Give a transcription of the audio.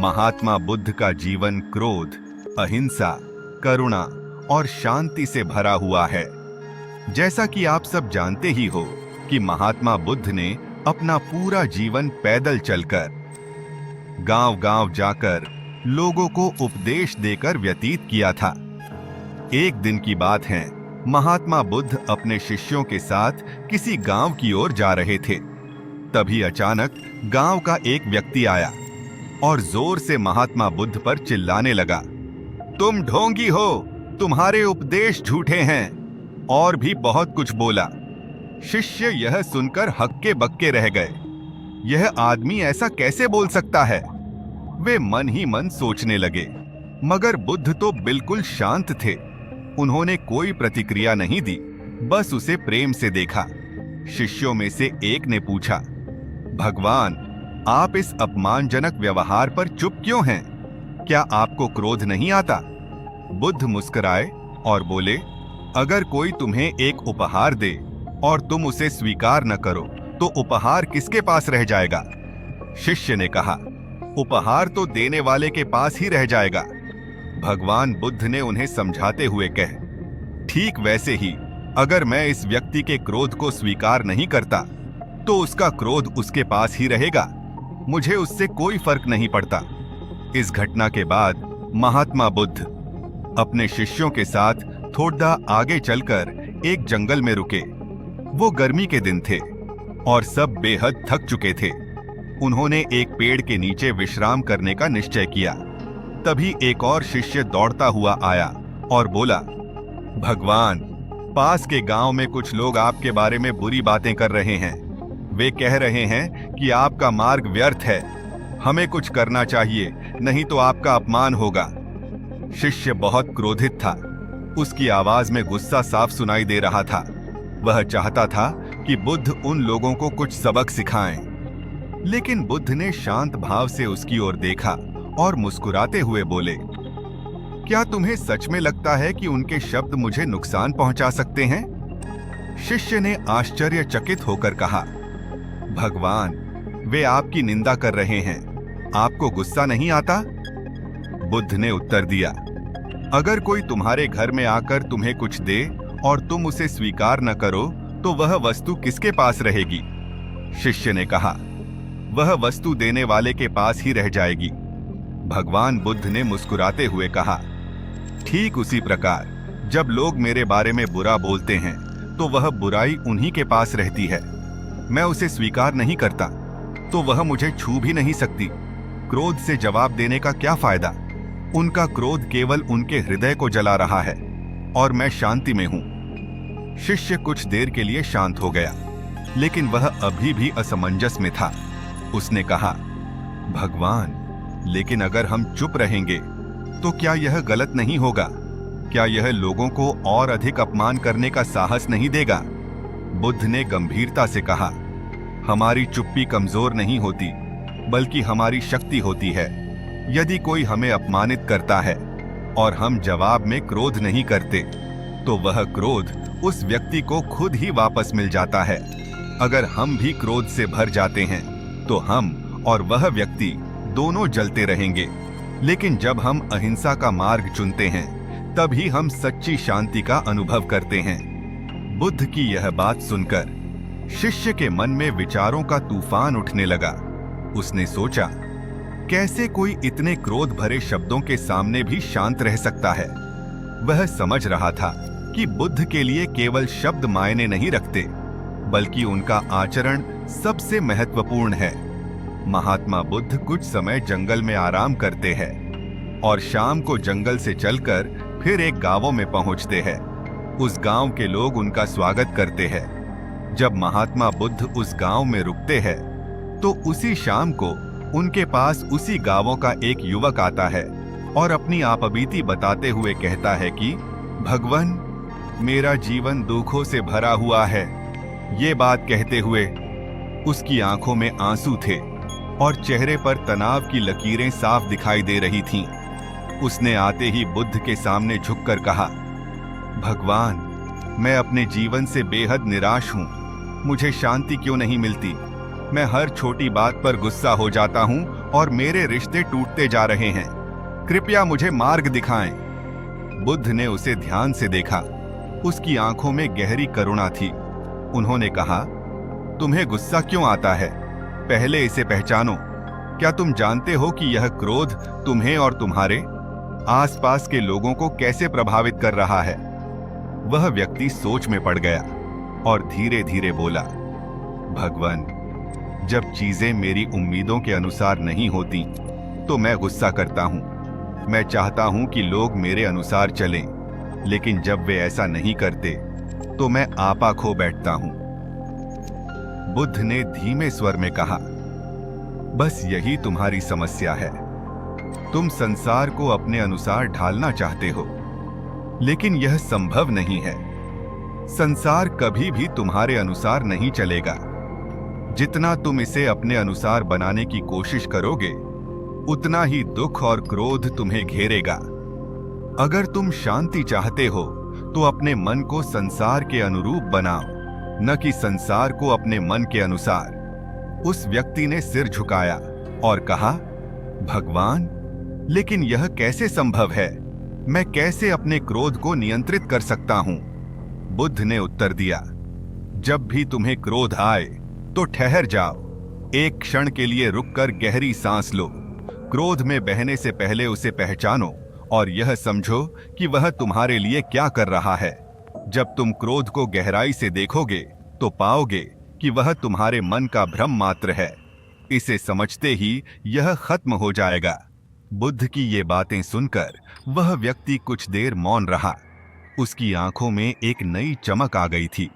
महात्मा बुद्ध का जीवन क्रोध, अहिंसा, करुणा और शांति से भरा हुआ है। जैसा कि आप सब जानते ही हो कि महात्मा बुद्ध ने अपना पूरा जीवन पैदल चलकर, गांव-गांव जाकर लोगों को उपदेश देकर व्यतीत किया था। एक दिन की बात है, महात्मा बुद्ध अपने शिष्यों के साथ किसी गांव की ओर जा रहे थे। तभी अचानक गांव का एक व्यक्ति आया और जोर से महात्मा बुद्ध पर चिल्लाने लगा, तुम ढोंगी हो, तुम्हारे उपदेश झूठे हैं, और भी बहुत कुछ बोला। शिष्य यह सुनकर हक्के बक्के रह गए। यह आदमी ऐसा कैसे बोल सकता है? वे मन ही मन सोचने लगे, मगर बुद्ध तो बिल्कुल शांत थे। उन्होंने कोई प्रतिक्रिया नहीं दी, बस उसे प्रेम से देखा। शिष्यों में से एक ने पूछा, भगवान, आप इस अपमानजनक व्यवहार पर चुप क्यों हैं? क्या आपको क्रोध नहीं आता? बुद्ध मुस्कुराए और बोले, अगर कोई तुम्हें एक उपहार दे और तुम उसे स्वीकार न करो तो उपहार किसके पास रह जाएगा? शिष्य ने कहा, उपहार तो देने वाले के पास ही रह जाएगा। भगवान बुद्ध ने उन्हें समझाते हुए कहा, ठीक वैसे ही अगर मैं इस व्यक्ति के क्रोध को स्वीकार नहीं करता तो उसका क्रोध उसके पास ही रहेगा। मुझे उससे कोई फर्क नहीं पड़ता। इस घटना के बाद महात्मा बुद्ध अपने शिष्यों के साथ थोड़ा आगे चलकर एक जंगल में रुके। वो गर्मी के दिन थे और सब बेहद थक चुके थे। उन्होंने एक पेड़ के नीचे विश्राम करने का निश्चय किया। तभी एक और शिष्य दौड़ता हुआ आया और बोला, भगवान, पास के गांव में कुछ लोग आपके बारे में बुरी बातें कर रहे हैं। वे कह रहे हैं कि आपका मार्ग व्यर्थ है। हमें कुछ करना चाहिए, नहीं तो आपका अपमान होगा। शिष्य बहुत क्रोधित था। उसकी आवाज में गुस्सा साफ सुनाई दे रहा था। वह चाहता था कि बुद्ध उन लोगों को कुछ सबक सिखाएं। लेकिन बुद्ध ने शांत भाव से उसकी ओर देखा और मुस्कुराते हुए बोले, क्या तुम्हें सच में लगता है कि उनके शब्द मुझे नुकसान पहुंचा सकते हैं? शिष्य ने आश्चर्यचकित होकर कहा, भगवान, वे आपकी निंदा कर रहे हैं, आपको गुस्सा नहीं आता? बुद्ध ने उत्तर दिया, अगर कोई तुम्हारे घर में आकर तुम्हें कुछ दे और तुम उसे स्वीकार न करो तो वह वस्तु किसके पास रहेगी? शिष्य ने कहा, वह वस्तु देने वाले के पास ही रह जाएगी। भगवान बुद्ध ने मुस्कुराते हुए कहा, ठीक उसी प्रकार जब लोग मेरे बारे में बुरा बोलते हैं तो वह बुराई उन्हीं के पास रहती है। मैं उसे स्वीकार नहीं करता तो वह मुझे छू भी नहीं सकती। क्रोध से जवाब देने का क्या फायदा? उनका क्रोध केवल उनके हृदय को जला रहा है और मैं शांति में हूं। शिष्य कुछ देर के लिए शांत हो गया, लेकिन वह अभी भी असमंजस में था। उसने कहा, भगवान, लेकिन अगर हम चुप रहेंगे तो क्या यह गलत नहीं होगा? क्या यह लोगों को और अधिक अपमान करने का साहस नहीं देगा? बुद्ध ने गंभीरता से कहा, हमारी चुप्पी कमजोर नहीं होती, बल्कि हमारी शक्ति होती है। यदि कोई हमें अपमानित करता है और हम जवाब में क्रोध नहीं करते, तो वह क्रोध उस व्यक्ति को खुद ही वापस मिल जाता है। अगर हम भी क्रोध से भर जाते हैं, तो हम और वह व्यक्ति दोनों जलते रहेंगे। लेकिन जब हम अहिंसा का मार्ग चुनते हैं, तभी हम सच्ची शांति का अनुभव करते हैं। बुद्ध की यह बात सुनकर शिष्य के मन में विचारों का तूफान उठने लगा। उसने सोचा, कैसे कोई इतने क्रोध भरे शब्दों के सामने भी शांत रह सकता है? वह समझ रहा था कि बुद्ध के लिए केवल शब्द मायने नहीं रखते, बल्कि उनका आचरण सबसे महत्वपूर्ण है। महात्मा बुद्ध कुछ समय जंगल में आराम करते हैं और शाम को जंगल से चलकर फिर एक गांव में पहुंचते हैं। उस गांव के लोग उनका स्वागत करते हैं। जब महात्मा बुद्ध उस गांव में रुकते हैं, तो उसी शाम को उनके पास उसी गांवों का एक युवक आता है और अपनी आपबीती बताते हुए कहता है कि भगवान, मेरा जीवन दुखों से भरा हुआ है। ये बात कहते हुए उसकी आंखों में आंसू थे और चेहरे पर तनाव की लकीरें साफ दिखाई दे रही थीं। उसने आते ही बुद्ध के सामने झुककर कहा, भगवान, मैं अपने जीवन से बेहद निराश हूँ। मुझे शांति क्यों नहीं मिलती? मैं हर छोटी बात पर गुस्सा हो जाता हूँ और मेरे रिश्ते टूटते जा रहे हैं। कृपया मुझे मार्ग दिखाएं। बुद्ध ने उसे ध्यान से देखा। उसकी आंखों में गहरी करुणा थी। उन्होंने कहा, तुम्हें गुस्सा क्यों आता है? पहले इसे पहचानो। क्या तुम जानते हो कि यह क्रोध तुम्हें और तुम्हारे आसपास के लोगों को कैसे प्रभावित कर रहा है? वह व्यक्ति सोच में पड़ गया और धीरे धीरे बोला, भगवान, जब चीजें मेरी उम्मीदों के अनुसार नहीं होती तो मैं गुस्सा करता हूं। मैं चाहता हूं कि लोग मेरे अनुसार चलें, लेकिन जब वे ऐसा नहीं करते तो मैं आपा खो बैठता हूं। बुद्ध ने धीमे स्वर में कहा, बस यही तुम्हारी समस्या है। तुम संसार को अपने अनुसार ढालना चाहते हो, लेकिन यह संभव नहीं है। संसार कभी भी तुम्हारे अनुसार नहीं चलेगा। जितना तुम इसे अपने अनुसार बनाने की कोशिश करोगे, उतना ही दुख और क्रोध तुम्हें घेरेगा। अगर तुम शांति चाहते हो तो अपने मन को संसार के अनुरूप बनाओ, न कि संसार को अपने मन के अनुसार। उस व्यक्ति ने सिर झुकाया और कहा, भगवान, लेकिन यह कैसे संभव है? मैं कैसे अपने क्रोध को नियंत्रित कर सकता हूं? बुद्ध ने उत्तर दिया, जब भी तुम्हें क्रोध आए तो ठहर जाओ। एक क्षण के लिए रुककर गहरी सांस लो। क्रोध में बहने से पहले उसे पहचानो और यह समझो कि वह तुम्हारे लिए क्या कर रहा है। जब तुम क्रोध को गहराई से देखोगे तो पाओगे कि वह तुम्हारे मन का भ्रम मात्र है। इसे समझते ही यह खत्म हो जाएगा। बुद्ध की ये बातें सुनकर वह व्यक्ति कुछ देर मौन रहा। उसकी आंखों में एक नई चमक आ गई थी।